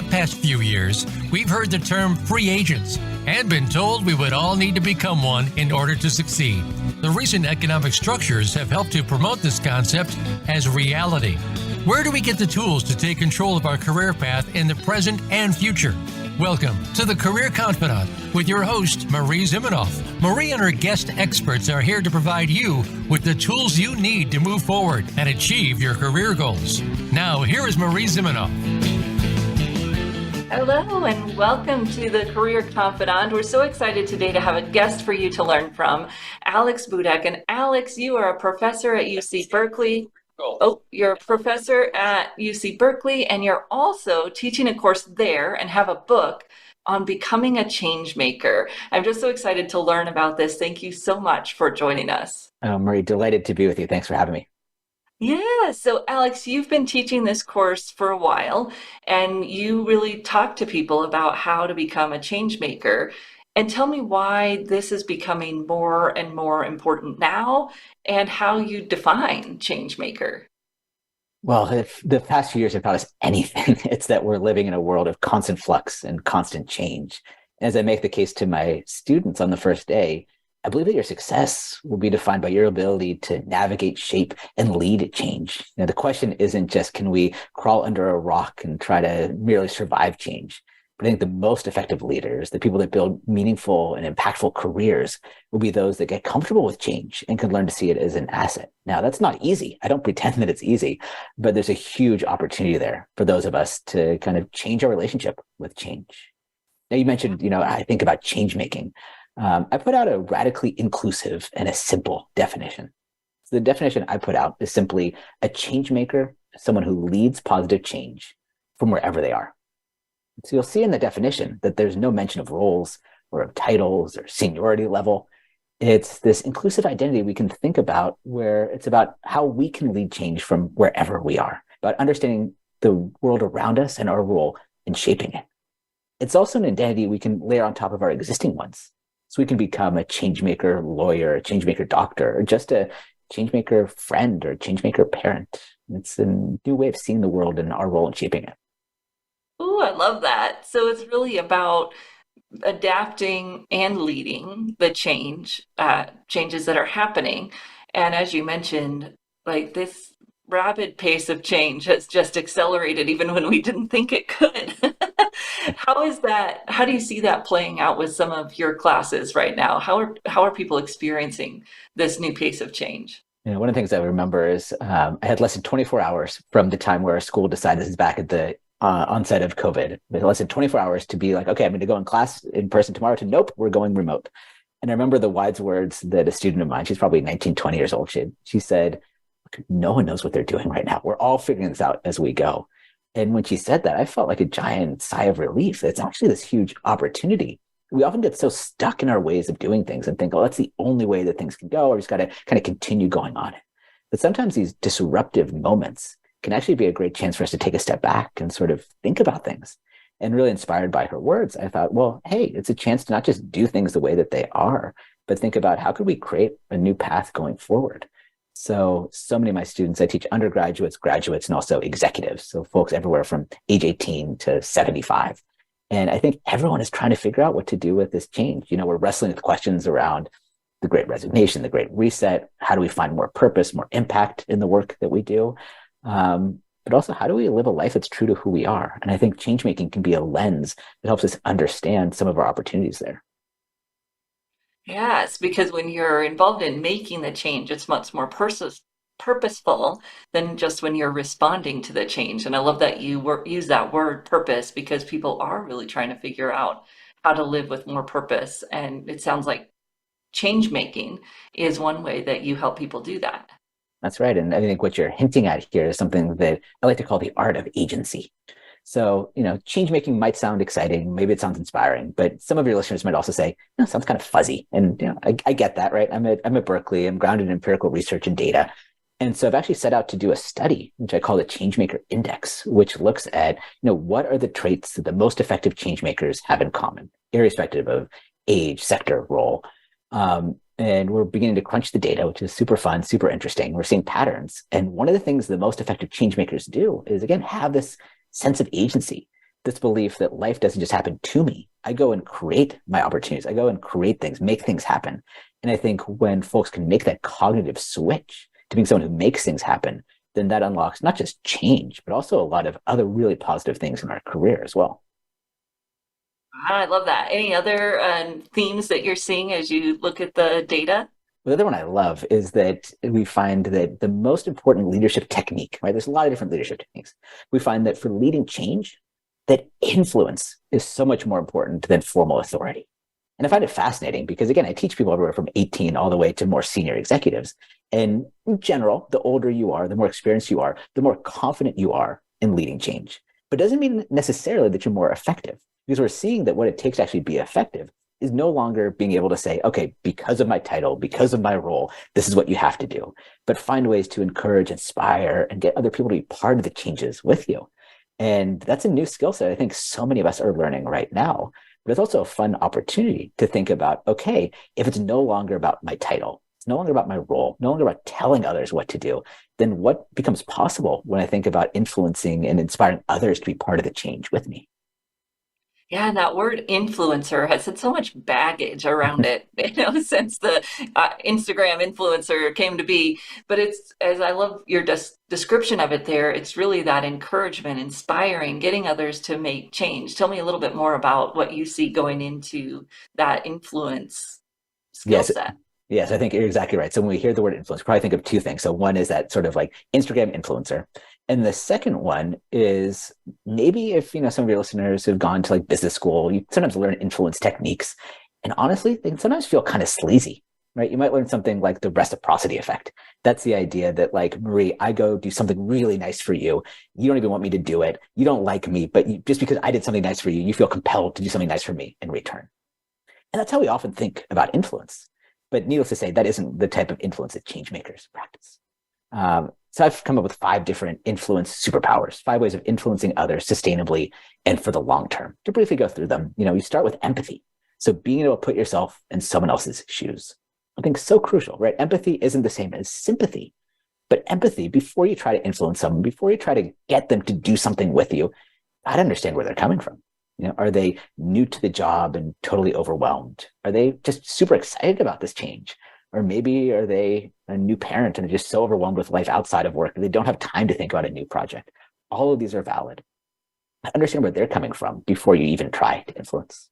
the past few years, we've heard the term free agents and been told we would all need to become one in order to succeed. The recent economic structures have helped to promote this concept as reality. Where do we get the tools to take control of our career path in the present and future? Welcome to the Career Confidante with your host, Marie Zimenoff. Marie and her guest experts are here to provide you with the tools you need to move forward and achieve your career goals. Now, here is Marie Zimenoff. Hello and welcome to the Career Confidante. We're so excited today to have a guest for you to learn from, Alex Budak. And Alex, you are a professor at UC Berkeley. Oh, you're a professor at UC Berkeley, and you're also teaching a course there and have a book on becoming a changemaker. I'm just so excited to learn about this. Thank you so much for joining us. Marie, delighted to be with you. Thanks for having me. Yeah, so Alex, you've been teaching this course for a while, and you really talk to people about how to become a changemaker. And tell me why this is becoming more and more important now and how you define changemaker. Well, if the past few years have taught us anything, it's that we're living in a world of constant flux and constant change. As I make the case to my students on the first day, I believe that your success will be defined by your ability to navigate, shape, and lead change. The question isn't just, can we crawl under a rock and try to merely survive change? But I think the most effective leaders, the people that build meaningful and impactful careers, will be those that get comfortable with change and can learn to see it as an asset. Now, that's not easy. I don't pretend that it's easy, but there's a huge opportunity there for those of us to kind of change our relationship with change. Now, you mentioned, I think about change making. I put out a radically inclusive and a simple definition. So the definition I put out is simply a change maker, someone who leads positive change from wherever they are. So you'll see in the definition that there's no mention of roles or of titles or seniority level. It's this inclusive identity we can think about where it's about how we can lead change from wherever we are, about understanding the world around us and our role in shaping it. It's also an identity we can layer on top of our existing ones. So we can become a changemaker lawyer, a changemaker doctor, or just a changemaker friend or changemaker parent. It's a new way of seeing the world and our role in shaping it. Oh, I love that. So it's really about adapting and leading the changes that are happening. And as you mentioned, like this rapid pace of change has just accelerated even when we didn't think it could. How do you see that playing out with some of your classes right now? How are people experiencing this new pace of change? One of the things I remember is I had less than 24 hours from the time where our school decided this is back at the onset of COVID. But less than 24 hours to be like, okay, I'm going to go in class in person tomorrow, to nope, we're going remote. And I remember the wise words that a student of mine, she's probably 19, 20 years old, she said, no one knows what they're doing right now. We're all figuring this out as we go. And when she said that, I felt like a giant sigh of relief. It's actually this huge opportunity. We often get so stuck in our ways of doing things and think, oh, that's the only way that things can go, or just got to kind of continue going on it. But sometimes these disruptive moments can actually be a great chance for us to take a step back and sort of think about things. And really inspired by her words, I thought, well, hey, it's a chance to not just do things the way that they are, but think about how could we create a new path going forward. So many of my students, I teach undergraduates, graduates, and also executives. So folks everywhere from age 18 to 75. And I think everyone is trying to figure out what to do with this change. We're wrestling with questions around the Great Resignation, the Great Reset. How do we find more purpose, more impact in the work that we do? But also, how do we live a life that's true to who we are? And I think change making can be a lens that helps us understand some of our opportunities there. Yes, because when you're involved in making the change, it's much more purposeful than just when you're responding to the change. And I love that you use that word purpose, because people are really trying to figure out how to live with more purpose. And it sounds like change making is one way that you help people do that. That's right. And I think what you're hinting at here is something that I like to call the art of agency. So, change making might sound exciting. Maybe it sounds inspiring, but some of your listeners might also say, it sounds kind of fuzzy. And, I get that, right? I'm at Berkeley. I'm grounded in empirical research and data. And so I've actually set out to do a study, which I call the Changemaker Index, which looks at, what are the traits that the most effective change makers have in common, irrespective of age, sector, role. And we're beginning to crunch the data, which is super fun, super interesting. We're seeing patterns. And one of the things the most effective change makers do is, again, have this sense of agency. this belief that life doesn't just happen to me. I go and create my opportunities. I go and create things, make things happen. And I think when folks can make that cognitive switch to being someone who makes things happen, then that unlocks not just change, but also a lot of other really positive things in our career as well. I love that. Any other themes that you're seeing as you look at the data? The other one I love is that we find that the most important leadership technique, right? There's a lot of different leadership techniques. We find that for leading change, that influence is so much more important than formal authority. And I find it fascinating because, again, I teach people everywhere from 18 all the way to more senior executives. And in general, the older you are, the more experienced you are, the more confident you are in leading change. But it doesn't mean necessarily that you're more effective, because we're seeing that what it takes to actually be effective is no longer being able to say, okay, because of my title, because of my role, this is what you have to do, but find ways to encourage, inspire, and get other people to be part of the changes with you. And that's a new skill set I think so many of us are learning right now. But it's also a fun opportunity to think about, okay, if it's no longer about my title, it's no longer about my role, no longer about telling others what to do, then what becomes possible when I think about influencing and inspiring others to be part of the change with me? Yeah, and that word influencer has had so much baggage around it, since the Instagram influencer came to be. But it's, as I love your description of it there, it's really that encouragement, inspiring, getting others to make change. Tell me a little bit more about what you see going into that influence skill Yes. set. Yes, I think you're exactly right. So when we hear the word influence, we probably think of two things. So one is that sort of like Instagram influencer. And the second one is maybe if, some of your listeners have gone to like business school, you sometimes learn influence techniques. And honestly, they can sometimes feel kind of sleazy, right? You might learn something like the reciprocity effect. That's the idea that like, Marie, I go do something really nice for you. You don't even want me to do it. You don't like me, but just because I did something nice for you, you feel compelled to do something nice for me in return. And that's how we often think about influence. But needless to say, that isn't the type of influence that changemakers practice. So I've come up with 5 different influence superpowers, 5 ways of influencing others sustainably and for the long term. To briefly go through them, you start with empathy. So being able to put yourself in someone else's shoes. I think so crucial, right? Empathy isn't the same as sympathy. But empathy, before you try to influence someone, before you try to get them to do something with you, I'd understand where they're coming from. Are they new to the job and totally overwhelmed? Are they just super excited about this change? Or maybe are they a new parent and they're just so overwhelmed with life outside of work that they don't have time to think about a new project? All of these are valid. Understand where they're coming from before you even try to influence.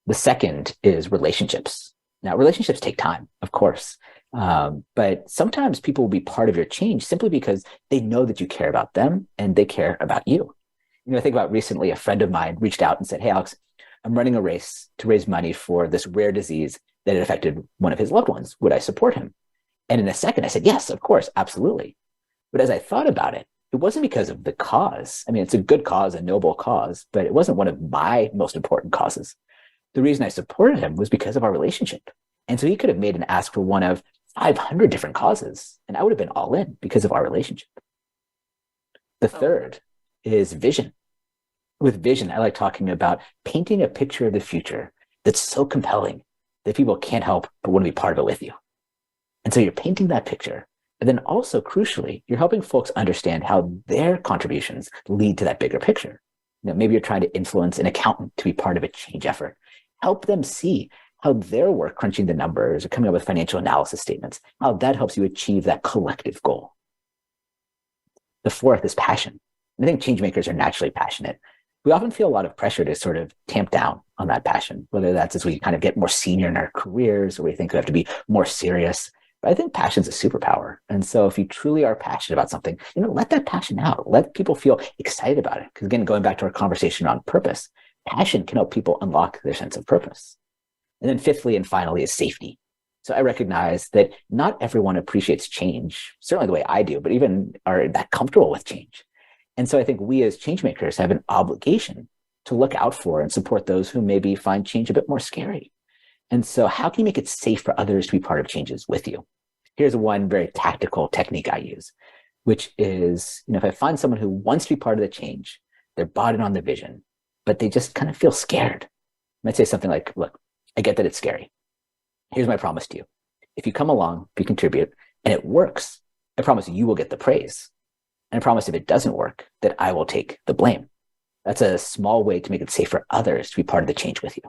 The second is relationships. Now, relationships take time, of course, but sometimes people will be part of your change simply because they know that you care about them and they care about you. I think about recently, a friend of mine reached out and said, hey, Alex, I'm running a race to raise money for this rare disease that had affected one of his loved ones. Would I support him? And in a second, I said, yes, of course, absolutely. But as I thought about it, it wasn't because of the cause. I mean, it's a good cause, a noble cause, but it wasn't one of my most important causes. The reason I supported him was because of our relationship. And so he could have made an ask for one of 500 different causes, and I would have been all in because of our relationship. The third is vision. With vision, I like talking about painting a picture of the future that's so compelling that people can't help but want to be part of it with you. And so you're painting that picture. And then also, crucially, you're helping folks understand how their contributions lead to that bigger picture. Maybe you're trying to influence an accountant to be part of a change effort. Help them see how their work crunching the numbers or coming up with financial analysis statements, how that helps you achieve that collective goal. The fourth is passion. I think changemakers are naturally passionate. We often feel a lot of pressure to sort of tamp down on that passion, whether that's as we kind of get more senior in our careers or we think we have to be more serious. But I think passion's a superpower. And so if you truly are passionate about something, let that passion out. Let people feel excited about it. Because again, going back to our conversation on purpose, passion can help people unlock their sense of purpose. And then fifthly and finally is safety. So I recognize that not everyone appreciates change, certainly the way I do, but even are that comfortable with change. And so I think we as changemakers have an obligation to look out for and support those who maybe find change a bit more scary. And so how can you make it safe for others to be part of changes with you? Here's one very tactical technique I use, which is, if I find someone who wants to be part of the change, they're bought in on the vision, but they just kind of feel scared. I might say something like, look, I get that it's scary. Here's my promise to you. If you come along, if you contribute, and it works, I promise you will get the praise. And I promise if it doesn't work, that I will take the blame. That's a small way to make it safe for others to be part of the change with you.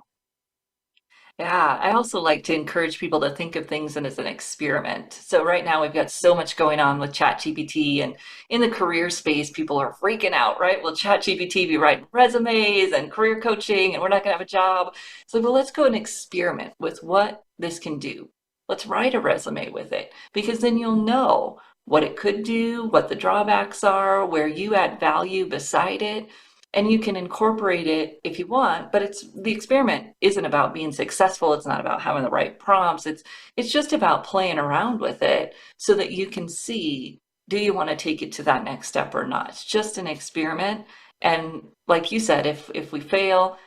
Yeah, I also like to encourage people to think of things as an experiment. So right now we've got so much going on with ChatGPT, and in the career space, people are freaking out, right? Will ChatGPT be writing resumes and career coaching, and we're not going to have a job? So, well, let's go and experiment with what this can do. Let's write a resume with it, because then you'll know what it could do, what the drawbacks are, where you add value beside it. And you can incorporate it if you want, but the experiment isn't about being successful. It's not about having the right prompts. It's just about playing around with it so that you can see, do you want to take it to that next step or not? It's just an experiment. And like you said, if we fail,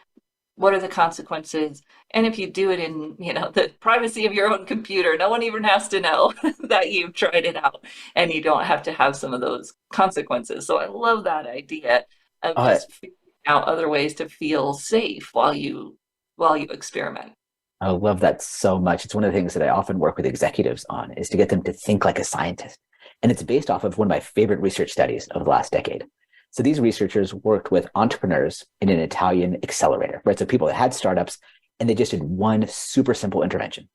what are the consequences? And if you do it in, the privacy of your own computer, no one even has to know that you've tried it out, and you don't have to have some of those consequences. So I love that idea of just figuring out other ways to feel safe while you experiment. I love that so much. It's one of the things that I often work with executives on, is to get them to think like a scientist. And it's based off of one of my favorite research studies of the last decade. So these researchers worked with entrepreneurs in an Italian accelerator, right? So people that had startups, and they just did one super simple intervention.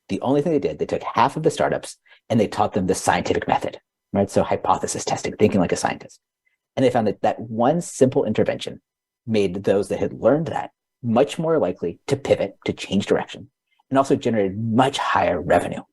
The only thing they did, they took half of the startups and they taught them the scientific method, right? So hypothesis testing, thinking like a scientist. And they found that one simple intervention made those that had learned that much more likely to pivot, to change direction, and also generated much higher revenue.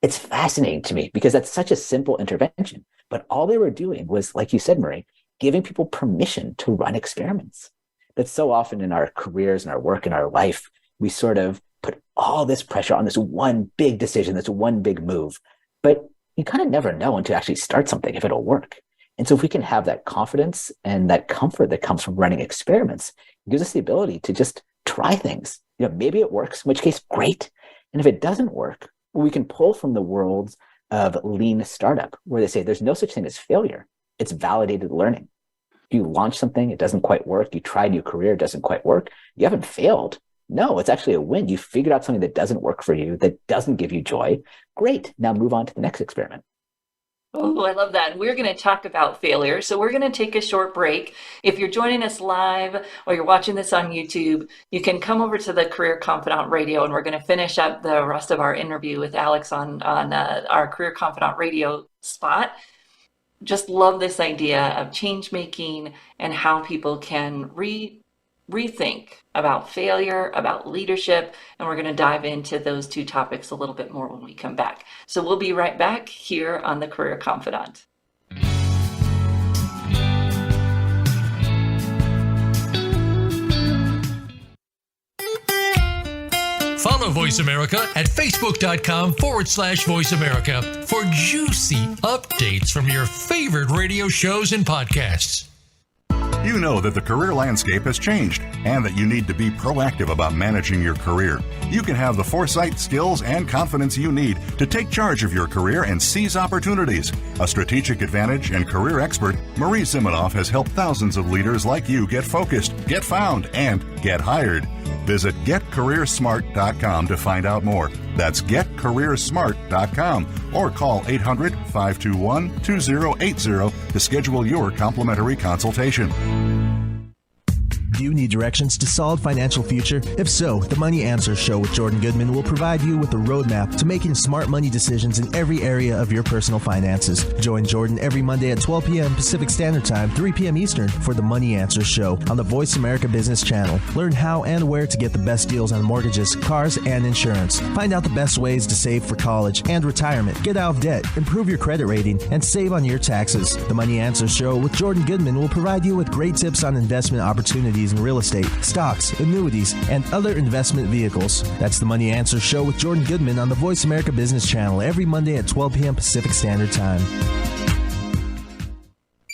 It's fascinating to me because that's such a simple intervention, but all they were doing was, like you said, Marie, giving people permission to run experiments. That so often in our careers and our work and our life, we sort of put all this pressure on this one big decision, this one big move, but you kind of never know until you actually start something if it'll work. And so if we can have that confidence and that comfort that comes from running experiments, it gives us the ability to just try things. Maybe it works, in which case, great. And if it doesn't work, we can pull from the worlds of lean startup, where they say there's no such thing as failure. It's validated learning. You launch something, it doesn't quite work. You try a new career, it doesn't quite work. You haven't failed. No, it's actually a win. You figured out something that doesn't work for you, that doesn't give you joy. Great. Now move on to the next experiment. Oh, I love that. And we're going to talk about failure. So we're going to take a short break. If you're joining us live or you're watching this on YouTube, you can come over to the Career Confidant Radio, and we're going to finish up the rest of our interview with Alex on our Career Confidant Radio spot. Just love this idea of change making and how people can rethink about failure, about leadership, and we're going to dive into those two topics a little bit more when we come back. So we'll be right back here on the Career Confidant. Follow Voice America at facebook.com/Voice America for juicy updates from your favorite radio shows and podcasts. You know that the career landscape has changed and that you need to be proactive about managing your career. You can have the foresight, skills, and confidence you need to take charge of your career and seize opportunities. A strategic advantage and career expert, Marie Zimenoff has helped thousands of leaders like you get focused, get found, and get hired. Visit getcareersmart.com to find out more. That's getcareersmart.com or call 800-521-2080 to schedule your complimentary consultation. Do you need directions to solid financial future? If so, the Money Answers Show with Jordan Goodman will provide you with a roadmap to making smart money decisions in every area of your personal finances. Join Jordan every Monday at 12 p.m. Pacific Standard Time, 3 p.m. Eastern for the Money Answers Show on the Voice America Business Channel. Learn how and where to get the best deals on mortgages, cars, and insurance. Find out the best ways to save for college and retirement, get out of debt, improve your credit rating, and save on your taxes. The Money Answers Show with Jordan Goodman will provide you with great tips on investment opportunities in real estate, stocks, annuities, and other investment vehicles. That's the Money Answers Show with Jordan Goodman on the Voice America Business Channel every Monday at 12 p.m. Pacific Standard Time.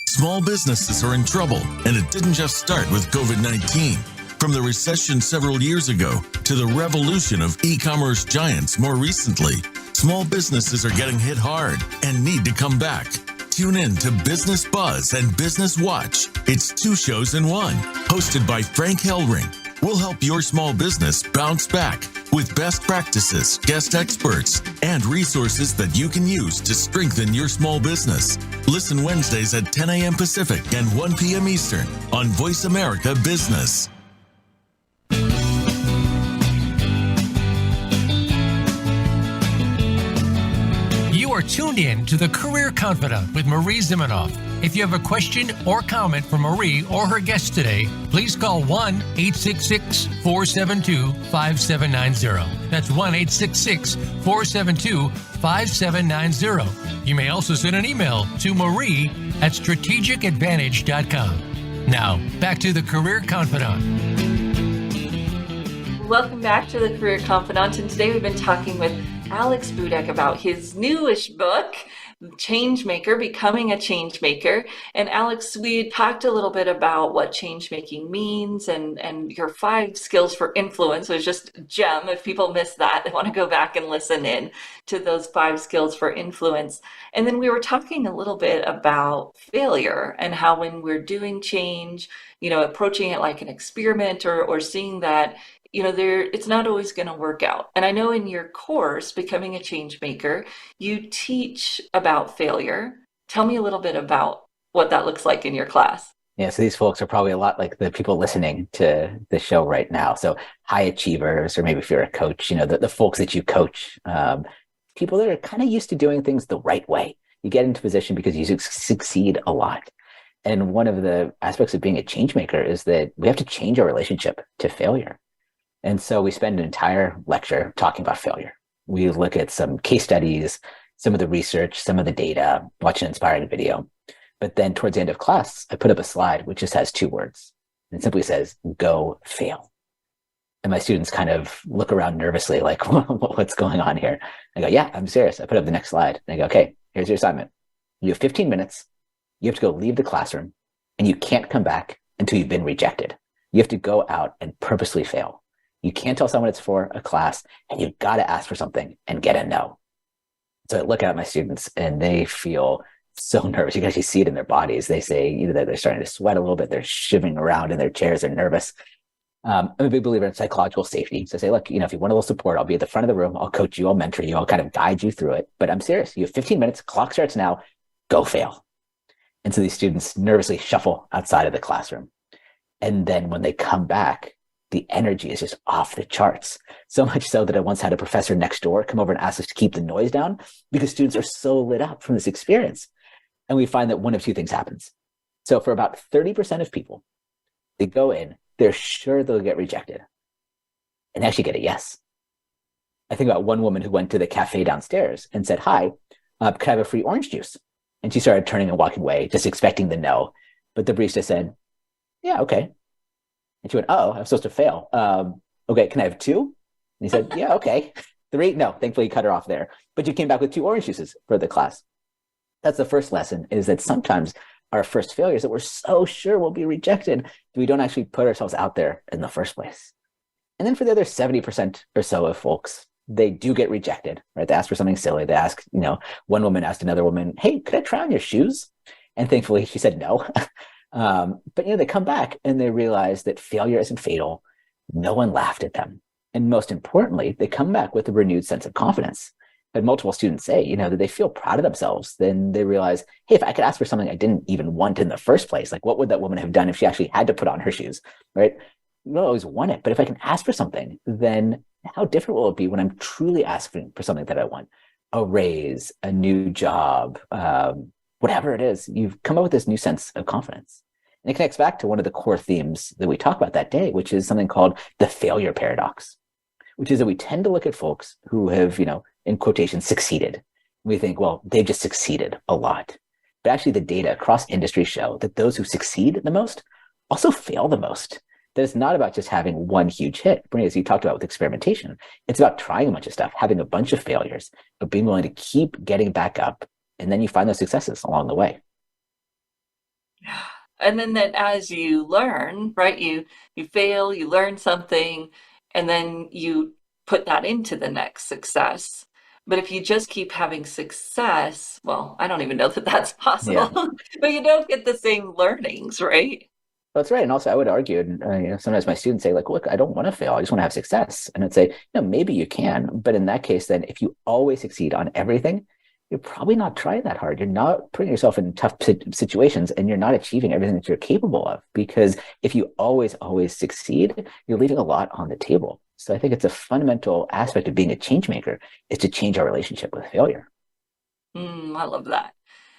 Small businesses are in trouble, and it didn't just start with COVID-19. From the recession several years ago to the revolution of e-commerce giants more recently, small businesses are getting hit hard and need to come back. Tune in to Business Buzz and Business Watch. It's 2 shows in one, hosted by Frank Hellring. We'll help your small business bounce back, with best practices, guest experts, and resources that you can use to strengthen your small business. Listen Wednesdays at 10 a.m. Pacific and 1 p.m. Eastern on Voice America Business. You are tuned in to the Career Confidant with Marie Zimenoff. If you have a question or comment for Marie or her guest today, please call 1-866-472-5790. That's 1-866-472-5790. You may also send an email to marie@strategicadvantage.com. Now, back to the Career Confidant. Welcome back to the Career Confidant, and today we've been talking with Alex Budak about his newish book, Changemaker, Becoming a Changemaker. And Alex, we talked a little bit about what change-making means, and your 5 skills for influence was just a gem. If people missed that, they want to go back and listen in to those 5 skills for influence. And then we were talking a little bit about failure and how when we're doing change, approaching it like an experiment or seeing that it's not always going to work out. And I know in your course, Becoming a Changemaker, you teach about failure. Tell me a little bit about what that looks like in your class. Yeah, so these folks are probably a lot like the people listening to the show right now. So high achievers, or maybe if you're a coach, the folks that you coach, people that are kind of used to doing things the right way. You get into position because you succeed a lot. And one of the aspects of being a change maker is that we have to change our relationship to failure. And so we spend an entire lecture talking about failure. We look at some case studies, some of the research, some of the data, watch an inspiring video. But then towards the end of class, I put up a slide which just has 2 words. It simply says, go fail. And my students kind of look around nervously like, what's going on here? I go, yeah, I'm serious. I put up the next slide. And I go, okay, here's your assignment. You have 15 minutes. You have to go leave the classroom, and you can't come back until you've been rejected. You have to go out and purposely fail. You can't tell someone it's for a class, and you've got to ask for something and get a no. So I look at my students and they feel so nervous. You can actually see it in their bodies. They say that they're starting to sweat a little bit. They're shivering around in their chairs. They're nervous. I'm a big believer in psychological safety. So I say, look, if you want a little support, I'll be at the front of the room. I'll coach you. I'll mentor you. I'll kind of guide you through it. But I'm serious. You have 15 minutes. Clock starts now. Go fail. And so these students nervously shuffle outside of the classroom. And then when they come back, the energy is just off the charts. So much so that I once had a professor next door come over and ask us to keep the noise down because students are so lit up from this experience. And we find that one of 2 things happens. So for about 30% of people, they go in, they're sure they'll get rejected, and actually get a yes. I think about one woman who went to the cafe downstairs and said, hi, could I have a free orange juice? And she started turning and walking away, just expecting the no. But the barista said, yeah, okay. And she went, oh, I'm supposed to fail. Okay, can I have 2? And he said, yeah, okay. 3? No, thankfully he cut her off there. But you came back with 2 orange juices for the class. That's the first lesson, is that sometimes our first failures that we're so sure will be rejected, we don't actually put ourselves out there in the first place. And then for the other 70% or so of folks, they do get rejected, right? They ask for something silly. They ask, one woman asked another woman, hey, could I try on your shoes? And thankfully she said no. But they come back and they realize that failure isn't fatal. No one laughed at them. And most importantly, they come back with a renewed sense of confidence. I had multiple students say, that they feel proud of themselves. Then they realize, hey, if I could ask for something I didn't even want in the first place, like what would that woman have done if she actually had to put on her shoes, right? You don't always want it, but if I can ask for something, then how different will it be when I'm truly asking for something that I want? A raise, a new job, whatever it is, you've come up with this new sense of confidence. And it connects back to one of the core themes that we talk about that day, which is something called the failure paradox, which is that we tend to look at folks who have, in quotation, succeeded. We think, well, they've just succeeded a lot. But actually the data across industry show that those who succeed the most also fail the most. That it's not about just having one huge hit. As you talked about with experimentation, it's about trying a bunch of stuff, having a bunch of failures, but being willing to keep getting back up. And then you find those successes along the way. And then that as you learn, right, you fail, you learn something, and then you put that into the next success. But if you just keep having success, well, I don't even know that that's possible, but you don't get the same learnings, right? That's right. And also, I would argue, and sometimes my students say, like, look, I don't want to fail. I just want to have success. And I'd say, maybe you can. But in that case, then if you always succeed on everything, you're probably not trying that hard. You're not putting yourself in tough situations and you're not achieving everything that you're capable of. Because if you always succeed, you're leaving a lot on the table. So I think it's a fundamental aspect of being a change maker is to change our relationship with failure. I love that.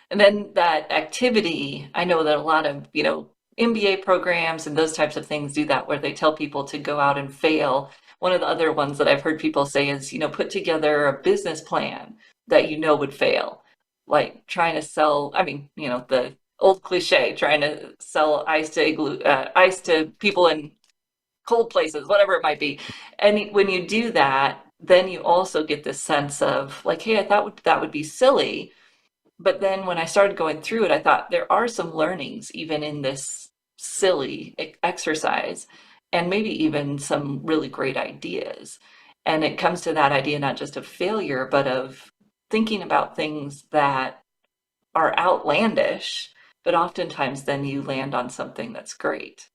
And then that activity, I know that a lot of, MBA programs and those types of things do that, where they tell people to go out and fail. One of the other ones that I've heard people say is, put together a business plan that would fail, like trying to sell, the old cliche, trying to sell ice to people in cold places, whatever it might be. And when you do that, then you also get this sense of like, hey, I thought that would be silly. But then when I started going through it, I thought there are some learnings even in this silly exercise, and maybe even some really great ideas. And it comes to that idea not just of failure, but of thinking about things that are outlandish, but oftentimes then you land on something that's great.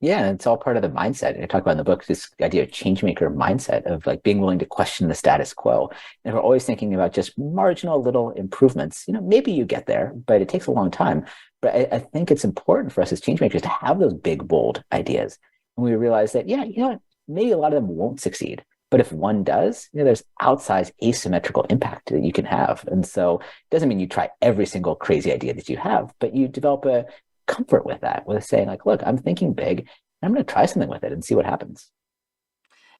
Yeah, and it's all part of the mindset. And I talk about in the book this idea of changemaker mindset of like being willing to question the status quo. And we're always thinking about just marginal little improvements. Maybe you get there, but it takes a long time. But I think it's important for us as changemakers to have those big, bold ideas. And we realize that, maybe a lot of them won't succeed. But if one does, there's outsized asymmetrical impact that you can have. And so it doesn't mean you try every single crazy idea that you have, but you develop a comfort with that, with saying like, look, I'm thinking big. I'm going to try something with it and see what happens.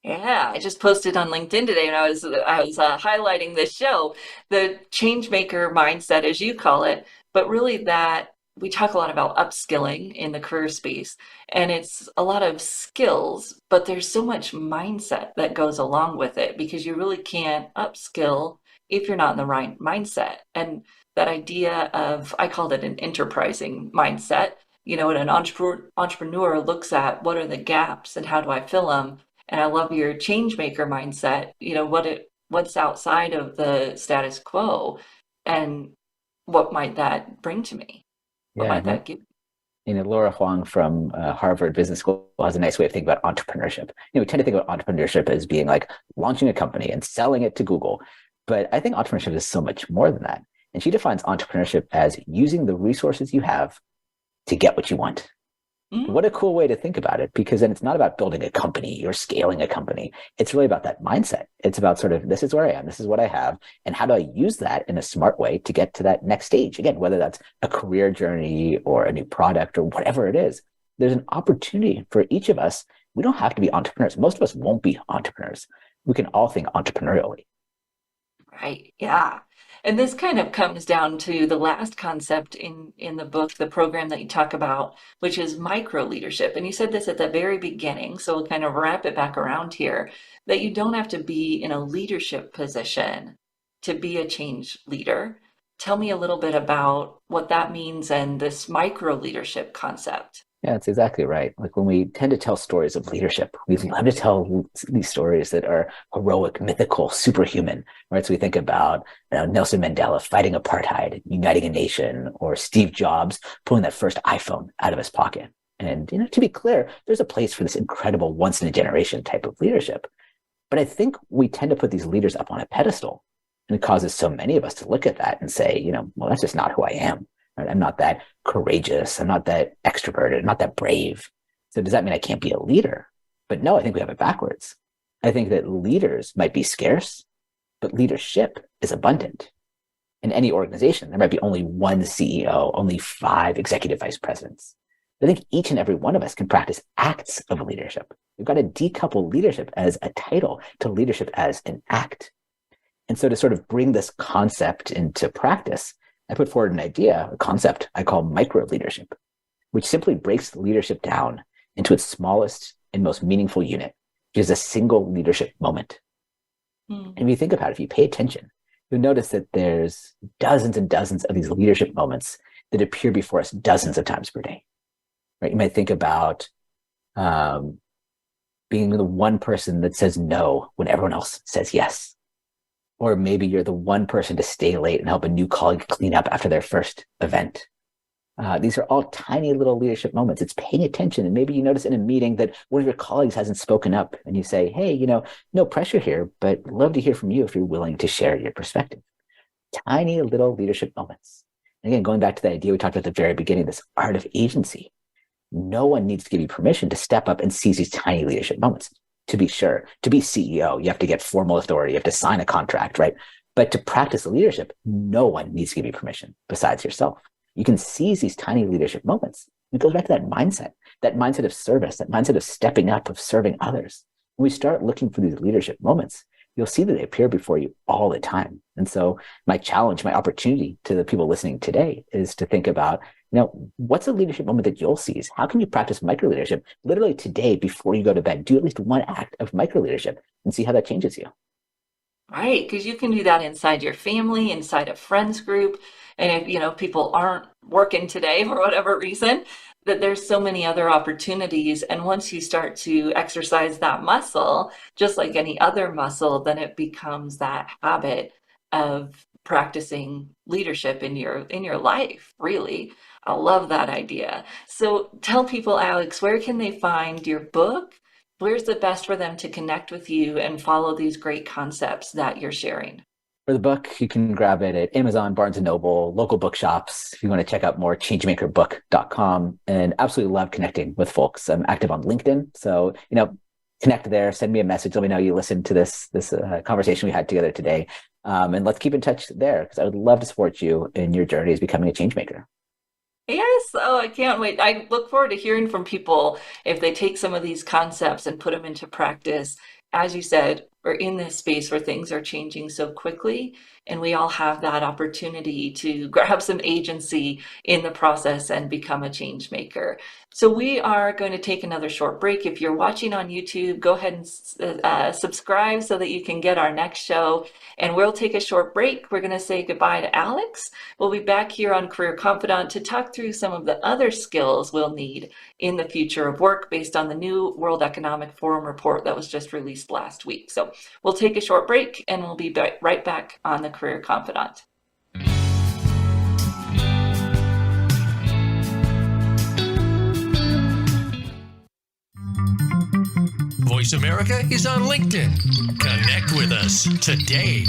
Yeah, I just posted on LinkedIn today, and I was highlighting this show, the changemaker mindset, as you call it, but really that we talk a lot about upskilling in the career space, and it's a lot of skills, but there's so much mindset that goes along with it, because you really can't upskill if you're not in the right mindset. And that idea of, I called it an enterprising mindset, when an entrepreneur looks at what are the gaps and how do I fill them. And I love your change maker mindset, what's outside of the status quo, and what might that bring to me? What might that give? Laura Huang from Harvard Business School has a nice way of thinking about entrepreneurship. We tend to think about entrepreneurship as being like launching a company and selling it to Google. But I think entrepreneurship is so much more than that. And she defines entrepreneurship as using the resources you have to get what you want. Mm-hmm. What a cool way to think about it, because then it's not about building a company or scaling a company. It's really about that mindset. It's about sort of, this is where I am, this is what I have, and how do I use that in a smart way to get to that next stage? Again, whether that's a career journey or a new product or whatever it is, there's an opportunity for each of us. We don't have to be entrepreneurs. Most of us won't be entrepreneurs. We can all think entrepreneurially. Right. Yeah. And this kind of comes down to the last concept in the book, the program that you talk about, which is micro leadership. And you said this at the very beginning, so we'll kind of wrap it back around here, that you don't have to be in a leadership position to be a change leader. Tell me a little bit about what that means and this micro leadership concept. Yeah, that's exactly right. Like when we tend to tell stories of leadership, we love to tell these stories that are heroic, mythical, superhuman, right? So we think about Nelson Mandela fighting apartheid, uniting a nation, or Steve Jobs pulling that first iPhone out of his pocket. And, to be clear, there's a place for this incredible once in a generation type of leadership. But I think we tend to put these leaders up on a pedestal, and it causes so many of us to look at that and say, well, that's just not who I am. Right? I'm not that courageous. I'm not that extroverted. I'm not that brave. So does that mean I can't be a leader? But no, I think we have it backwards. I think that leaders might be scarce, but leadership is abundant. In any organization, there might be only one CEO, only 5 executive vice presidents. I think each and every one of us can practice acts of leadership. We've got to decouple leadership as a title to leadership as an act. And so to sort of bring this concept into practice, I put forward an idea, a concept I call micro leadership, which simply breaks leadership down into its smallest and most meaningful unit, which is a single leadership moment. And if you think about it, if you pay attention, you'll notice that there's dozens and dozens of these leadership moments that appear before us dozens of times per day. Right? You might think about being the one person that says no when everyone else says yes. Or maybe you're the one person to stay late and help a new colleague clean up after their first event. These are all tiny little leadership moments. It's paying attention. And maybe you notice in a meeting that one of your colleagues hasn't spoken up and you say, hey, no pressure here, but love to hear from you if you're willing to share your perspective. Tiny little leadership moments. And again, going back to the idea we talked about at the very beginning, this art of agency. No one needs to give you permission to step up and seize these tiny leadership moments. To be sure, to be CEO, you have to get formal authority. You have to sign a contract, right? But to practice leadership, no one needs to give you permission besides yourself. You can seize these tiny leadership moments. It goes back to that mindset of service, that mindset of stepping up, of serving others. When we start looking for these leadership moments, you'll see that they appear before you all the time. And so my challenge, my opportunity to the people listening today is to think about, what's a leadership moment that you'll seize? How can you practice micro leadership literally today before you go to bed? Do at least one act of micro leadership and see how that changes you. Right, because you can do that inside your family, inside a friends group. And if people aren't working today for whatever reason, that there's so many other opportunities. And once you start to exercise that muscle, just like any other muscle, then it becomes that habit of practicing leadership in your life, really. I love that idea. So tell people, Alex, where can they find your book? Where's the best for them to connect with you and follow these great concepts that you're sharing? For the book, you can grab it at Amazon, Barnes & Noble, local bookshops. If you want to check out more, changemakerbook.com. And absolutely love connecting with folks. I'm active on LinkedIn. So, connect there, send me a message. Let me know you listened to this conversation we had together today. And let's keep in touch there because I would love to support you in your journey as becoming a change maker. Yes. Oh, I can't wait. I look forward to hearing from people if they take some of these concepts and put them into practice. As you said, we're in this space where things are changing so quickly, and we all have that opportunity to grab some agency in the process and become a change maker. So we are going to take another short break. If you're watching on YouTube, go ahead and subscribe so that you can get our next show. And we'll take a short break. We're going to say goodbye to Alex. We'll be back here on Career Confidant to talk through some of the other skills we'll need in the future of work based on the new World Economic Forum report that was just released last week. So we'll take a short break and we'll be right back on the Career Confidant. Voice America is on LinkedIn. Connect with us today.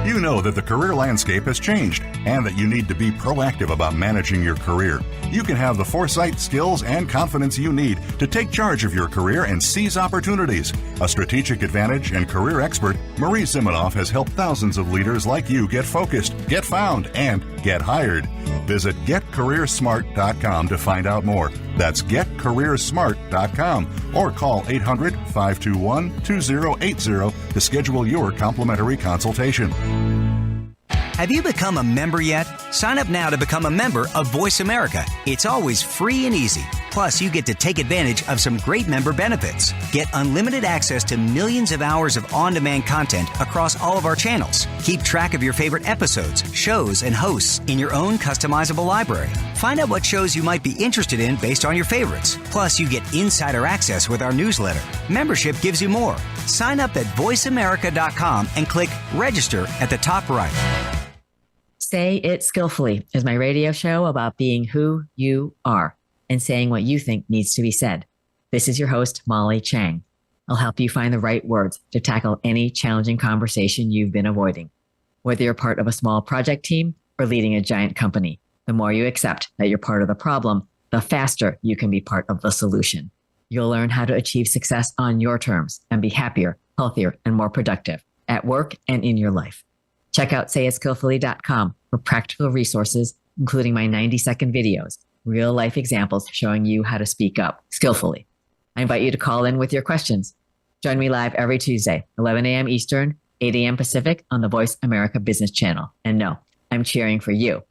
You know that the career landscape has changed and that you need to be proactive about managing your career. You can have the foresight, skills, and confidence you need to take charge of your career and seize opportunities. A strategic advantage and career expert, Marie Zimenoff has helped thousands of leaders like you get focused, get found, and get hired. Visit getcareersmart.com to find out more. That's getcareersmart.com or call 800-521-2080 to schedule your complimentary consultation. Have you become a member yet? Sign up now to become a member of Voice America. It's always free and easy. Plus, you get to take advantage of some great member benefits. Get unlimited access to millions of hours of on-demand content across all of our channels. Keep track of your favorite episodes, shows, and hosts in your own customizable library. Find out what shows you might be interested in based on your favorites. Plus, you get insider access with our newsletter. Membership gives you more. Sign up at voiceamerica.com and click register at the top right. Say It Skillfully is my radio show about being who you are and saying what you think needs to be said. This is your host, Molly Chang. I'll help you find the right words to tackle any challenging conversation you've been avoiding. Whether you're part of a small project team or leading a giant company, the more you accept that you're part of the problem, the faster you can be part of the solution. You'll learn how to achieve success on your terms and be happier, healthier, and more productive at work and in your life. Check out sayitskillfully.com for practical resources, including my 90-second videos, real-life examples showing you how to speak up skillfully. I invite you to call in with your questions. Join me live every Tuesday, 11 a.m. Eastern, 8 a.m. Pacific on the Voice America Business Channel. And no, I'm cheering for you.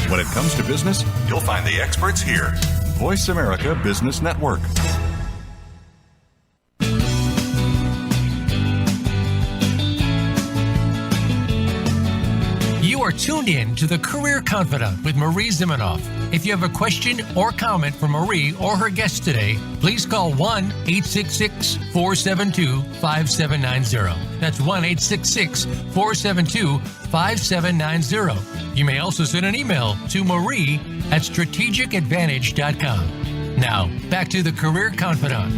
When it comes to business, you'll find the experts here. Voice America Business Network. You are tuned in to the Career Confidant with Marie Zimenoff. If you have a question or comment for Marie or her guest today, please call 1-866-472-5790. That's 1-866-472-5790. You may also send an email to marie@strategicadvantage.com. Now, back to the Career Confidant.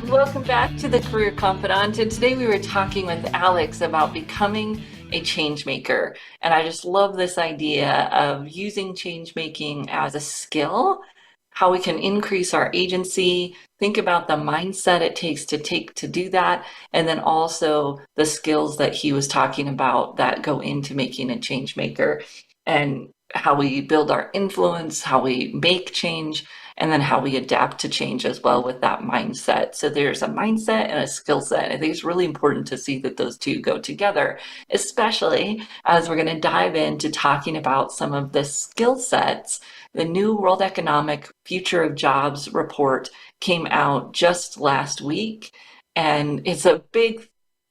Welcome back to the Career Confidant. And today we were talking with Alex about becoming a change maker. And I just love this idea of using change making as a skill, how we can increase our agency, think about the mindset it takes to do that, and then also the skills that he was talking about that go into making a change maker, and how we build our influence, how we make change, and then how we adapt to change as well with that mindset. So there's a mindset and a skill set. I think it's really important to see that those two go together, especially as we're going to dive into talking about some of the skill sets. The new World Economic Future of Jobs report came out just last week, and it's big.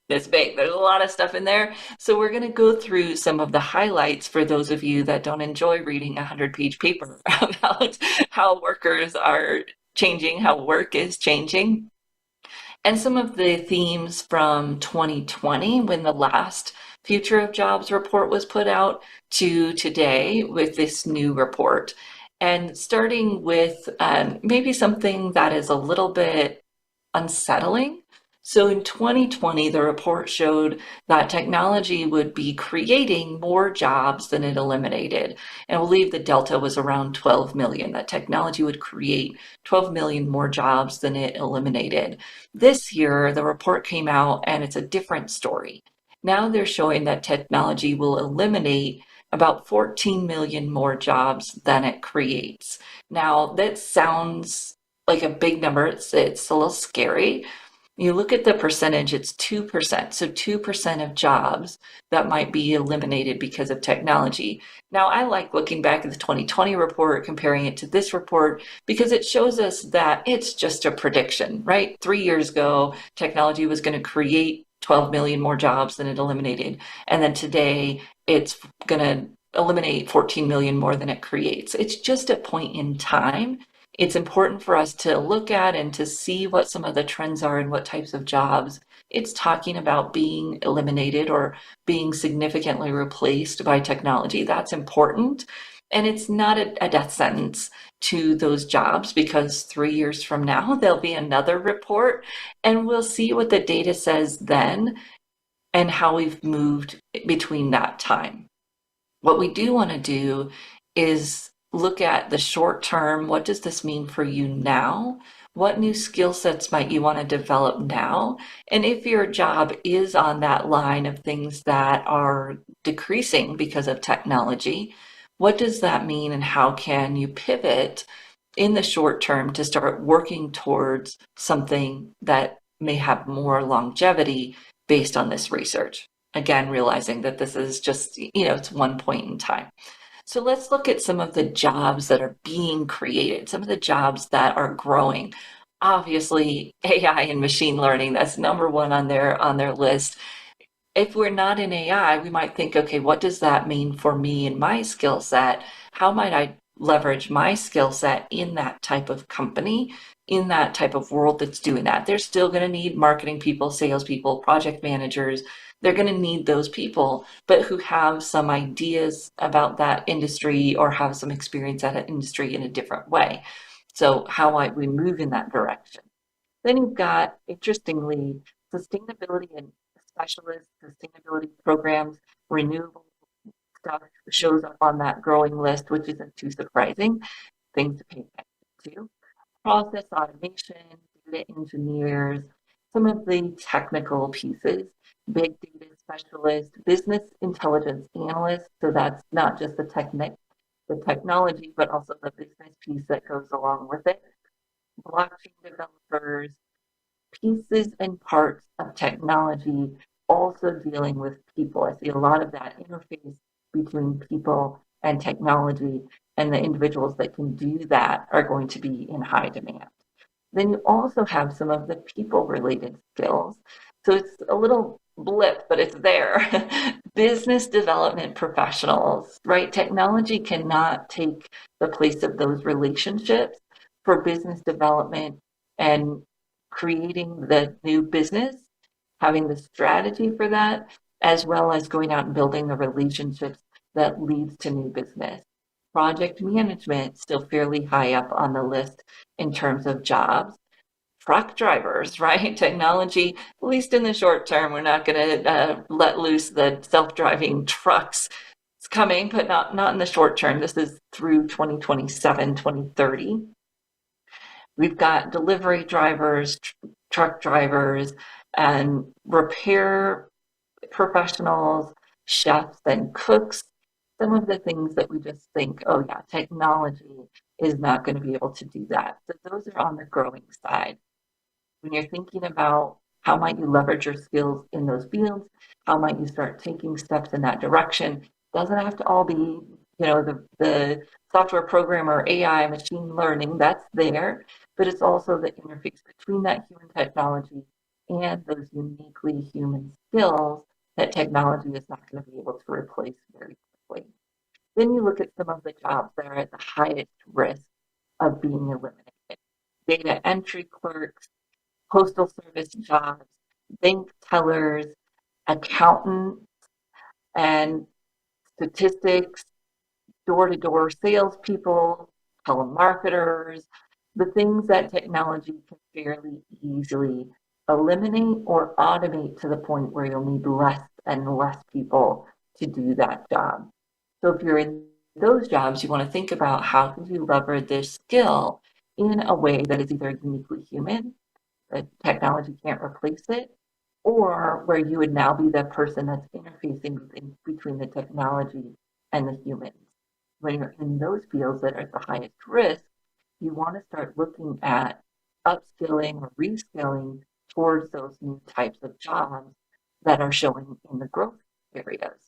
There's a lot of stuff in there. So we're going to go through some of the highlights for those of you that don't enjoy reading a 100-page paper about how workers are changing, how work is changing, and some of the themes from 2020 when the last Future of Jobs report was put out to today with this new report. And starting with maybe something that is a little bit unsettling. So in 2020, the report showed that technology would be creating more jobs than it eliminated. And I believe the delta was around 12 million, that technology would create 12 million more jobs than it eliminated. This year, the report came out and it's a different story. Now they're showing that technology will eliminate about 14 million more jobs than it creates. Now, that sounds like a big number. It's a little scary. You look at the percentage, it's 2%. So 2% of jobs that might be eliminated because of technology. Now, I like looking back at the 2020 report, comparing it to this report, because it shows us that it's just a prediction, right? 3 years ago, technology was going to create 12 million more jobs than it eliminated. And then today, it's going to eliminate 14 million more than it creates. It's just a point in time. It's important for us to look at and to see what some of the trends are and what types of jobs it's talking about being eliminated or being significantly replaced by technology. That's important. And it's not a death sentence to those jobs, because 3 years from now, there'll be another report and we'll see what the data says then and how we've moved between that time. What we do want to do is look at the short term. What does this mean for you now? What new skill sets might you want to develop now? And if your job is on that line of things that are decreasing because of technology, what does that mean and how can you pivot in the short term to start working towards something that may have more longevity based on this research? Again, realizing that this is just, it's one point in time. So let's look at some of the jobs that are being created, some of the jobs that are growing. Obviously, AI and machine learning, that's number one on their list. If we're not in AI, we might think, okay, what does that mean for me and my skill set? How might I leverage my skill set in that type of company, in that type of world that's doing that? They're still going to need marketing people, salespeople, project managers. They're going to need those people, but who have some ideas about that industry or have some experience at an industry in a different way. So how might we move in that direction? Then you've got, interestingly, sustainability and specialist sustainability programs, renewable stuff shows up on that growing list, which isn't too surprising. Things to pay attention to. Process automation, data engineers, some of the technical pieces, big data specialist, business intelligence analyst. So that's not just the technology, but also the business piece that goes along with it. Blockchain developers, pieces and parts of technology, also dealing with people. I see a lot of that interface between people and technology, and the individuals that can do that are going to be in high demand. Then you also have some of the people-related skills. So it's a little blip, but it's there. Business development professionals, right? Technology cannot take the place of those relationships for business development and creating the new business, having the strategy for that, as well as going out and building the relationships that leads to new business. Project management still fairly high up on the list in terms of jobs. Truck drivers, right? Technology, at least in the short term, we're not going to let loose the self-driving trucks. It's coming, but not in the short term. This is through 2027, 2030. We've got delivery drivers, truck drivers, and repair professionals, chefs and cooks. Some of the things that we just think, oh yeah, technology is not going to be able to do that. So those are on the growing side. When you're thinking about how might you leverage your skills in those fields, how might you start taking steps in that direction, doesn't have to all be, the software programmer, AI, machine learning, that's there, but it's also the interface between that human technology and those uniquely human skills that technology is not going to be able to replace very quickly. Then you look at some of the jobs that are at the highest risk of being eliminated. Data entry clerks, postal service jobs, bank tellers, accountants, and statistics, door-to-door salespeople, telemarketers, the things that technology can fairly easily eliminate or automate to the point where you'll need less and less people to do that job. So if you're in those jobs, you want to think about how can you leverage this skill in a way that is either uniquely human, that technology can't replace it, or where you would now be the person that's interfacing between the technology and the humans. When you're in those fields that are at the highest risk, you want to start looking at upskilling or reskilling towards those new types of jobs that are showing in the growth areas.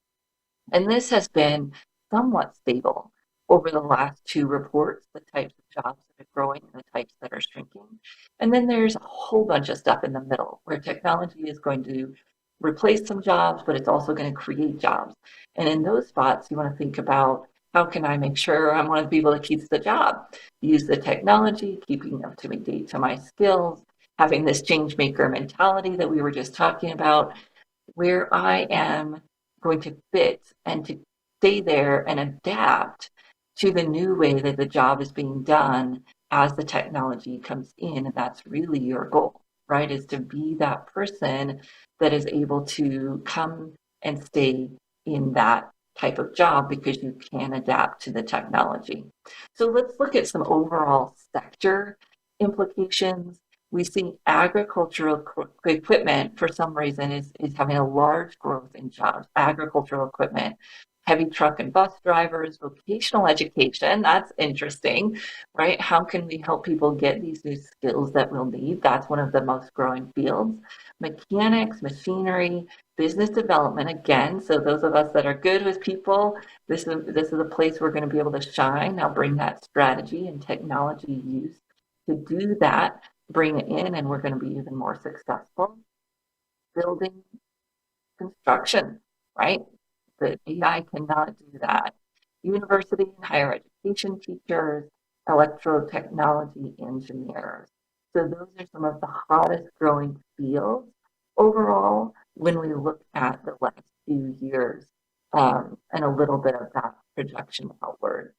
And this has been somewhat stable over the last two reports, the types of jobs that are growing and the types that are shrinking. And then there's a whole bunch of stuff in the middle where technology is going to replace some jobs, but it's also going to create jobs. And in those spots, you want to think about how can I make sure I'm one of the people that keeps the job? Use the technology, keeping up to date to my skills, having this Changemaker mentality that we were just talking about, where I am going to fit and to stay there and adapt to the new way that the job is being done as the technology comes in. And that's really your goal, right? Is to be that person that is able to come and stay in that type of job because you can adapt to the technology. So let's look at some overall sector implications. We see agricultural equipment, for some reason, is having a large growth in jobs. Agricultural equipment, heavy truck and bus drivers, vocational education, that's interesting, right? How can we help people get these new skills that we'll need? That's one of the most growing fields. Mechanics, machinery, business development, again, so those of us that are good with people, this is a place we're going to be able to shine. Now bring that strategy and technology use to do that, bring it in, and we're going to be even more successful. Building construction, right? The AI cannot do that. University and higher education teachers, electrotechnology engineers. So those are some of the hottest growing fields overall when we look at the last few years, and a little bit of that projection outwards.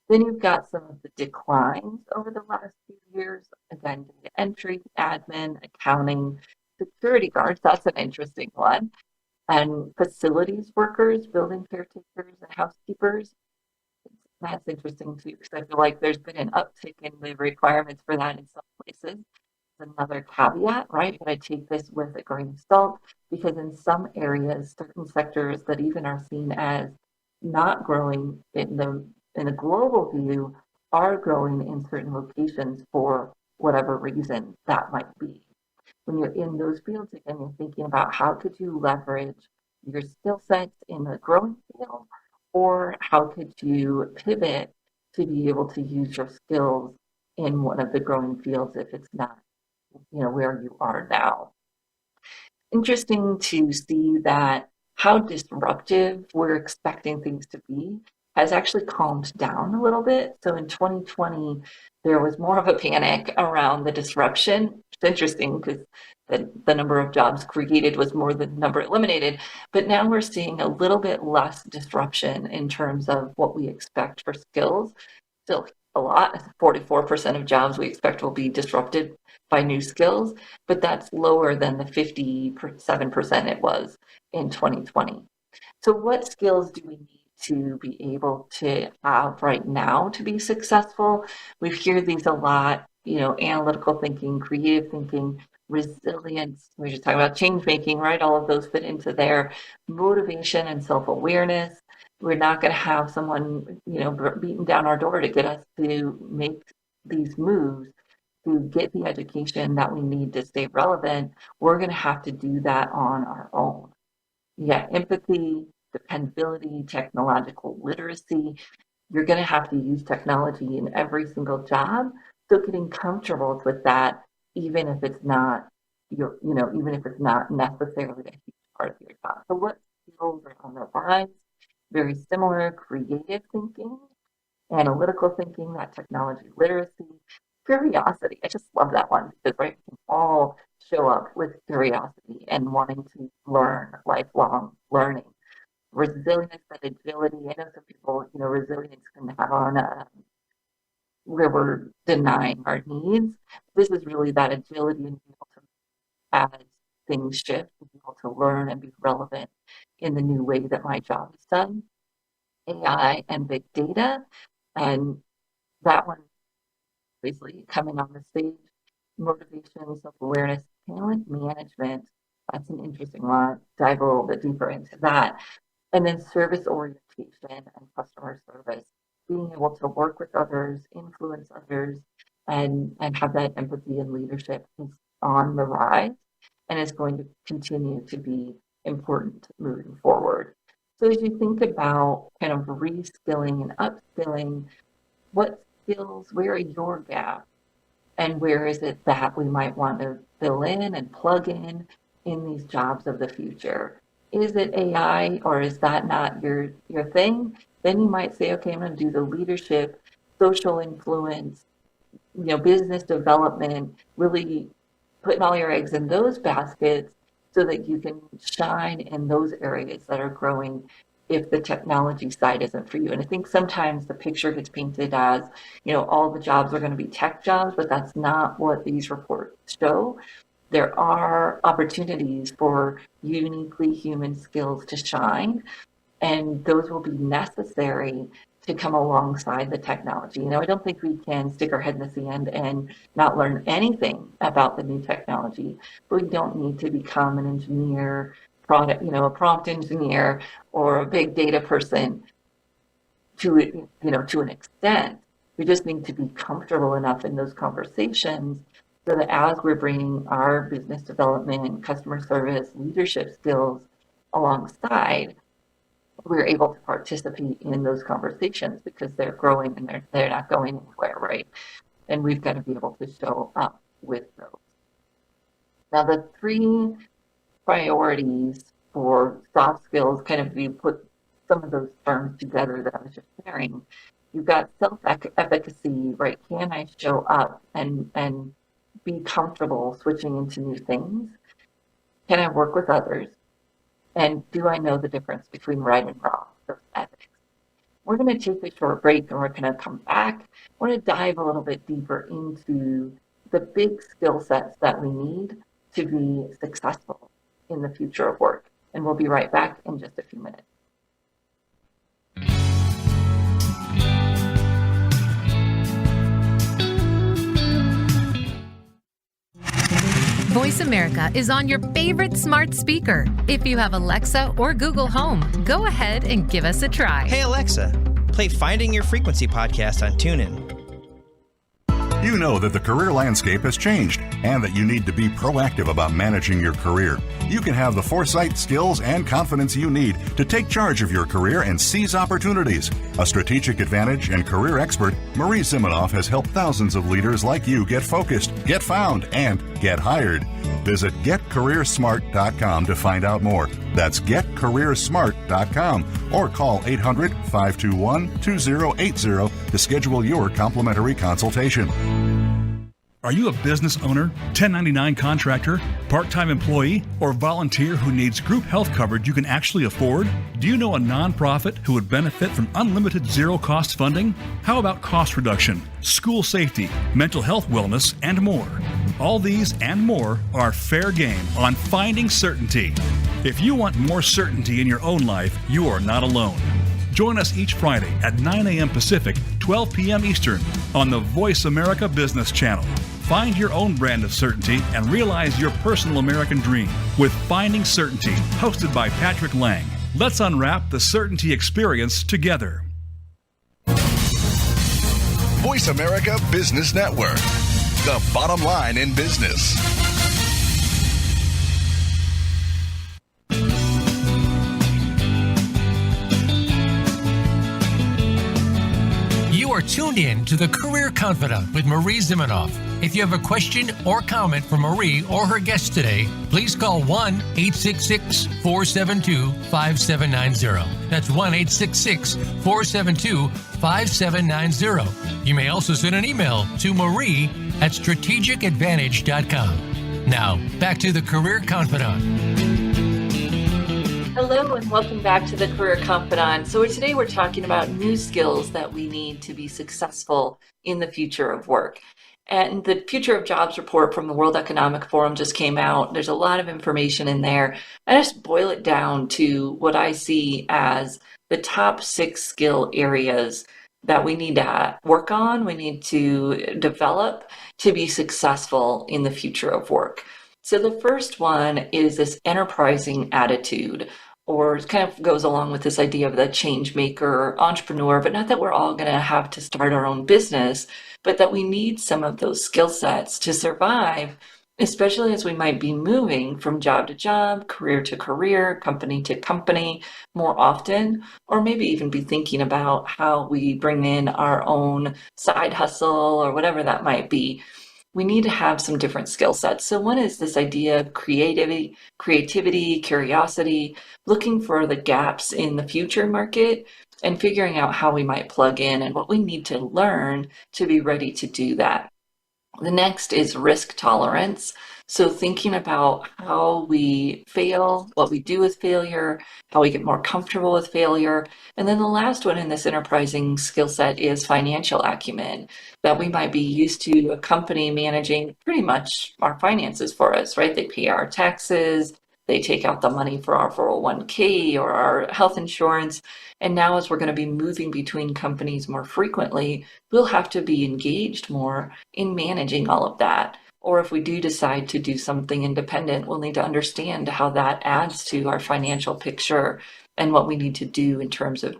Then you've got some of the declines over the last few years. Again, data entry, admin, accounting, security guards, that's an interesting one. And facilities workers, building caretakers and housekeepers. That's interesting too, because I feel like there's been an uptick in the requirements for that in some places. Another caveat, right? But I take this with a grain of salt because in some areas, certain sectors that even are seen as not growing in the global view are growing in certain locations for whatever reason that might be. When you're in those fields, again, you're thinking about how could you leverage your skill sets in the growing field, or how could you pivot to be able to use your skills in one of the growing fields if it's not, where you are now. interesting to see that how disruptive we're expecting things to be has actually calmed down a little bit. So in 2020, there was more of a panic around the disruption. It's interesting because the number of jobs created was more than the number eliminated. But now we're seeing a little bit less disruption in terms of what we expect for skills. Still a lot, 44% of jobs we expect will be disrupted by new skills, but that's lower than the 57% it was in 2020. So what skills do we need to be able to have right now to be successful? We hear these a lot, analytical thinking, creative thinking, resilience. We just talked about change making, right? All of those fit into there. Motivation and self-awareness. We're not going to have someone, beating down our door to get us to make these moves, to get the education that we need to stay relevant. We're going to have to do that on our own. Yeah, empathy, dependability, technological literacy. You're going to have to use technology in every single job. So getting comfortable with that, even if it's not even if it's not necessarily a huge part of your job. So what skills are on the rise? Very similar: creative thinking, analytical thinking, that technology literacy, curiosity. I just love that one because we can all show up with curiosity and wanting to learn, lifelong learning. Resilience and agility. I know some people, resilience can have on where we're denying our needs. This is really that agility and being able to, as things shift, to be able to learn and be relevant in the new way that my job is done. AI and big data, and that one basically coming on the stage. Motivation, self-awareness, talent management. That's an interesting one. Dive a little bit deeper into that. And then service orientation and customer service, being able to work with others, influence others, and have that empathy and leadership is on the rise and is going to continue to be important moving forward. So as you think about kind of reskilling and upskilling, what skills, where are your gaps? And where is it that we might want to fill in and plug in these jobs of the future? Is it AI, or is that not your thing? Then you might say, okay, I'm going to do the leadership, social influence, business development, really putting all your eggs in those baskets so that you can shine in those areas that are growing if the technology side isn't for you. And I think sometimes the picture gets painted as, all the jobs are going to be tech jobs, but that's not what these reports show. There are opportunities for uniquely human skills to shine, and those will be necessary to come alongside the technology. I don't think we can stick our head in the sand and not learn anything about the new technology. But we don't need to become an engineer, a prompt engineer or a big data person to an extent. We just need to be comfortable enough in those conversations so that as we're bringing our business development, customer service, leadership skills alongside, we're able to participate in those conversations because they're growing and they're not going anywhere, right? And we've got to be able to show up with those. Now, the 3 priorities for soft skills, kind of, you put some of those terms together that I was just sharing. You've got self-efficacy, right? Can I show up and be comfortable switching into new things? Can I work with others? And do I know the difference between right and wrong? So ethics. We're going to take a short break and we're going to come back. We're going to dive a little bit deeper into the big skill sets that we need to be successful in the future of work. And we'll be right back in just a few minutes. Voice America is on your favorite smart speaker. If you have Alexa or Google Home, go ahead and give us a try. Hey Alexa, play Finding Your Frequency podcast on TuneIn. You know that the career landscape has changed and that you need to be proactive about managing your career. You can have the foresight, skills, and confidence you need to take charge of your career and seize opportunities. A strategic advantage and career expert, Marie Zimenoff has helped thousands of leaders like you get focused, get found, and get hired. Visit getcareersmart.com to find out more. That's getcareersmart.com or call 800-521-2080 to schedule your complimentary consultation. Are you a business owner, 1099 contractor, part-time employee, or volunteer who needs group health coverage you can actually afford? Do you know a nonprofit who would benefit from unlimited zero-cost funding? How about cost reduction, school safety, mental health wellness, and more? All these and more are fair game on Finding Certainty. If you want more certainty in your own life, you are not alone. Join us each Friday at 9 a.m. Pacific, 12 p.m. Eastern on the Voice America Business Channel. Find your own brand of certainty and realize your personal American dream with Finding Certainty, hosted by Patrick Lang. Let's unwrap the certainty experience together. Voice America Business Network, the bottom line in business. You are tuned in to the Career Confidant with Marie Zimenoff. If you have a question or comment for Marie or her guest today, please call 1-866-472-5790. That's 1-866-472-5790. You may also send an email to marie@strategicadvantage.com. Now, back to the Career Confidant. Hello and welcome back to the Career Confidant. So today we're talking about new skills that we need to be successful in the future of work. And the Future of Jobs report from the World Economic Forum just came out. There's a lot of information in there. I just boil it down to what I see as the top 6 skill areas that we need to work on, we need to develop to be successful in the future of work. So the first one is this enterprising attitude, or it kind of goes along with this idea of the changemaker entrepreneur, but not that we're all going to have to start our own business, but that we need some of those skill sets to survive, especially as we might be moving from job to job, career to career, company to company more often, or maybe even be thinking about how we bring in our own side hustle or whatever that might be. We need to have some different skill sets. So one is this idea of creativity, curiosity, looking for the gaps in the future market and figuring out how we might plug in and what we need to learn to be ready to do that. The next is risk tolerance. So thinking about how we fail, what we do with failure, how we get more comfortable with failure. And then the last one in this enterprising skill set is financial acumen, that we might be used to a company managing pretty much our finances for us, right? They pay our taxes, they take out the money for our 401k or our health insurance. And now as we're going to be moving between companies more frequently, we'll have to be engaged more in managing all of that. Or if we do decide to do something independent, we'll need to understand how that adds to our financial picture and what we need to do in terms of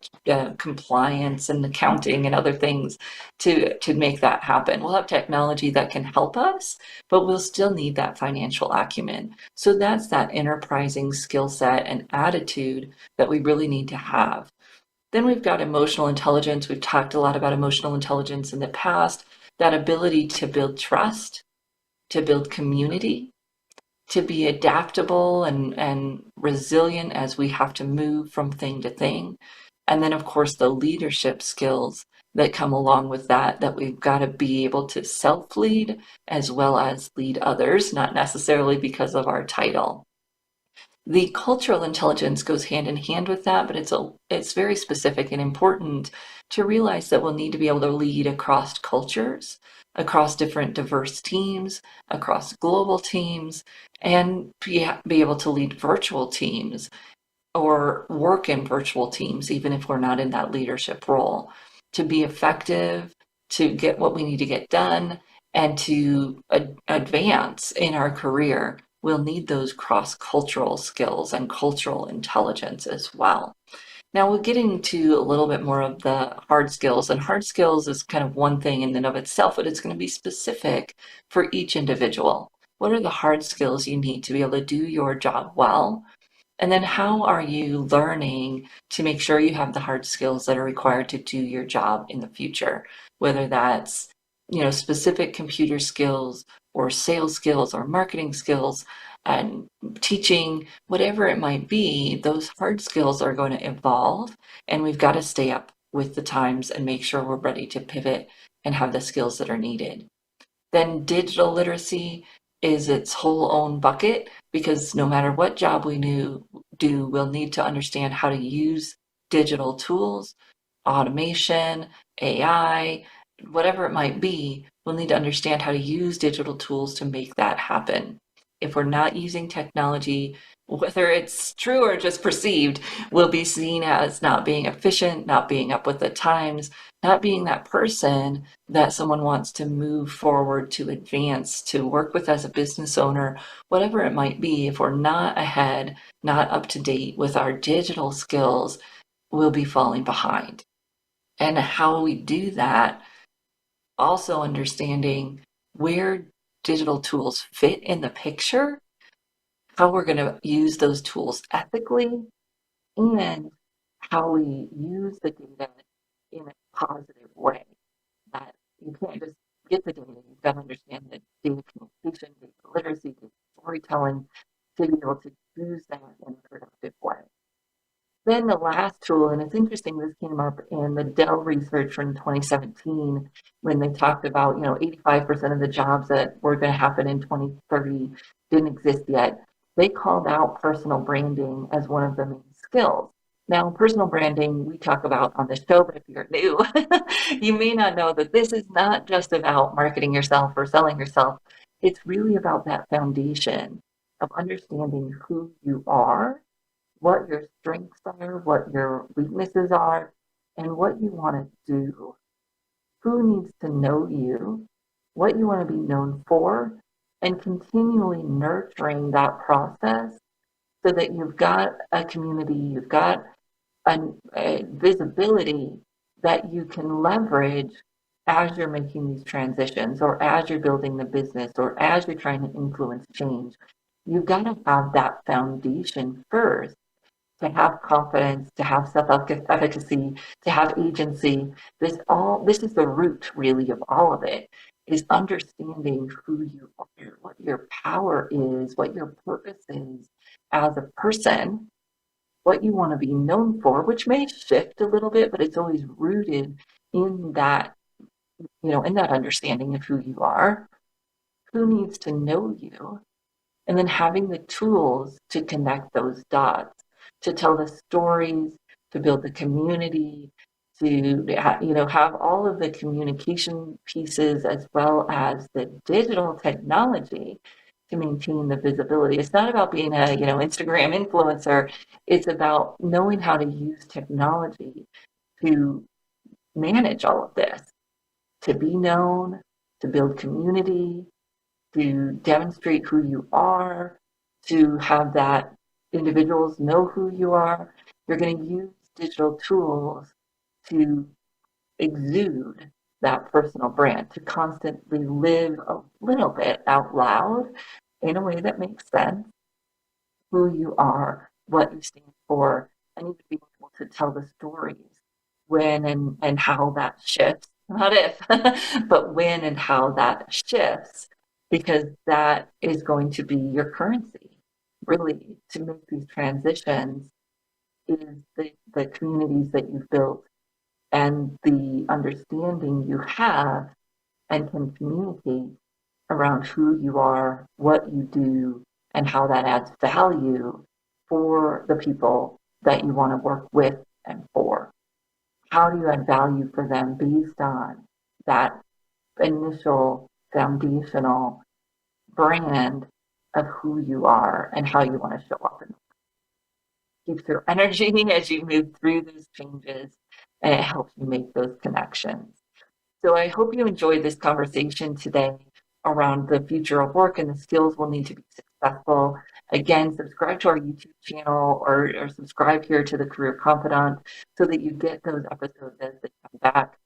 compliance and accounting and other things to make that happen. We'll have technology that can help us, but we'll still need that financial acumen. So that's that enterprising skill set and attitude that we really need to have. Then we've got emotional intelligence. We've talked a lot about emotional intelligence in the past, that ability to build trust, to build community, to be adaptable and resilient as we have to move from thing to thing. And then, of course, the leadership skills that come along with that we've got to be able to self-lead as well as lead others, not necessarily because of our title. The cultural intelligence goes hand in hand with that, but it's very specific and important to realize that we'll need to be able to lead across cultures, across different diverse teams, across global teams, and be able to lead virtual teams or work in virtual teams, even if we're not in that leadership role, to be effective, to get what we need to get done, and to advance in our career. We'll need those cross-cultural skills and cultural intelligence as well. Now we're getting to a little bit more of the hard skills, and hard skills is kind of one thing in and of itself, but it's going to be specific for each individual. What are the hard skills you need to be able to do your job well? And then how are you learning to make sure you have the hard skills that are required to do your job in the future? Whether that's, specific computer skills or sales skills or marketing skills and teaching, whatever it might be, those hard skills are going to evolve, and we've got to stay up with the times and make sure we're ready to pivot and have the skills that are needed. Then digital literacy is its whole own bucket, because no matter what job we do, we'll need to understand how to use digital tools, automation, AI, whatever it might be. We'll need to understand how to use digital tools to make that happen. If we're not using technology, whether it's true or just perceived, we'll be seen as not being efficient, not being up with the times, not being that person that someone wants to move forward, to advance, to work with as a business owner, whatever it might be. If we're not ahead, not up to date with our digital skills, we'll be falling behind. And how we do that, also understanding where digital tools fit in the picture, how we're going to use those tools ethically, and how we use the data in a positive way. That you can't just get the data, you've got to understand the data communication, data literacy, data storytelling, to be able to use that in a productive way. Then the last tool, and it's interesting, this came up in the Dell research from 2017 when they talked about, 85% of the jobs that were going to happen in 2030 didn't exist yet. They called out personal branding as one of the main skills. Now, personal branding we talk about on the show, but if you're new, you may not know that this is not just about marketing yourself or selling yourself. It's really about that foundation of understanding who you are, what your strengths are, what your weaknesses are, and what you want to do. Who needs to know you, what you want to be known for, and continually nurturing that process so that you've got a community, you've got a visibility that you can leverage as you're making these transitions, or as you're building the business, or as you're trying to influence change. You've got to have that foundation first to have confidence, to have self-efficacy, to have agency. This is the root, really, of all of it, is understanding who you are, what your power is, what your purpose is as a person, what you want to be known for, which may shift a little bit, but it's always rooted in that, in that understanding of who you are, who needs to know you, and then having the tools to connect those dots, to tell the stories, to build the community, to have all of the communication pieces as well as the digital technology to maintain the visibility. It's not about being a Instagram influencer. It's about knowing how to use technology to manage all of this, to be known, to build community, to demonstrate who you are, to have that individuals know who you are. You're going to use digital tools to exude that personal brand, to constantly live a little bit out loud in a way that makes sense, who you are, what you stand for, and you be able to tell the stories when and how that shifts, not if, but when and how that shifts, because that is going to be your currency. Really, to make these transitions is the communities that you've built and the understanding you have and can communicate around who you are, what you do, and how that adds value for the people that you want to work with and for. How do you add value for them based on that initial foundational brand of who you are and how you want to show up? And keeps your energy as you move through those changes, and it helps you make those connections. So I hope you enjoyed this conversation today around the future of work and the skills we'll need to be successful. Again, subscribe to our YouTube channel or subscribe here to the Career Confidant so that you get those episodes as they come back.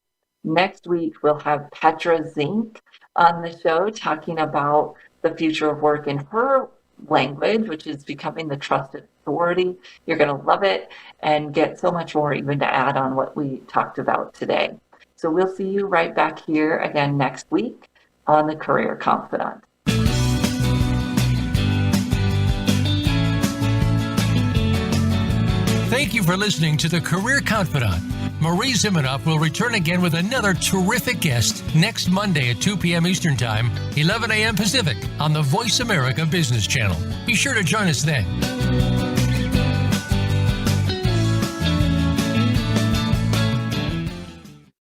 Next week, we'll have Petra Zink on the show talking about the future of work in her language, which is becoming the trusted authority. You're going to love it and get so much more even to add on what we talked about today. So we'll see you right back here again next week on the Career Confidant. Thank you for listening to the Career Confidante. Marie Zimenoff will return again with another terrific guest next Monday at 2 p.m. Eastern Time, 11 a.m. Pacific on the Voice America Business Channel. Be sure to join us then.